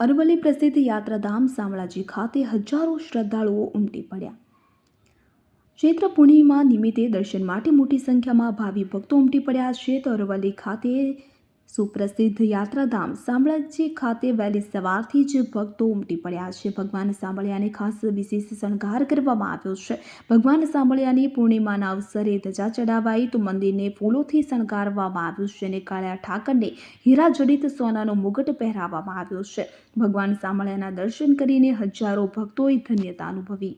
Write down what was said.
અરવલ્લી પ્રસિદ્ધ યાત્રાધામ શામળાજી ખાતે હજારો શ્રદ્ધાળુઓ ઉમટી પડ્યા। ચૈત્ર પૂર્ણિમા નિમિત્તે દર્શન માટે મોટી સંખ્યામાં ભાવિ ભક્તો ઉમટી પડ્યા છે। તો અરવલ્લી ખાતે સુપ્રસિદ્ધ યાત્રાધામ શામળાજી ખાતે વહેલી સવારથી જ ભક્તો ઉમટી પડ્યા છે। ભગવાન શામળિયાને ખાસ વિશેષ શણગાર કરવામાં આવ્યો છે। ભગવાન શામળિયાની પૂર્ણિમાના અવસરે ધજા ચડાવાઈ તો મંદિરને ફૂલોથી શણગારવામાં આવ્યું છે અને કાળિયા ઠાકરને હીરા જડિત સોનાનો મુગટ પહેરાવવામાં આવ્યો છે। ભગવાન શામળિયાના દર્શન કરીને હજારો ભક્તોએ ધન્યતા અનુભવી।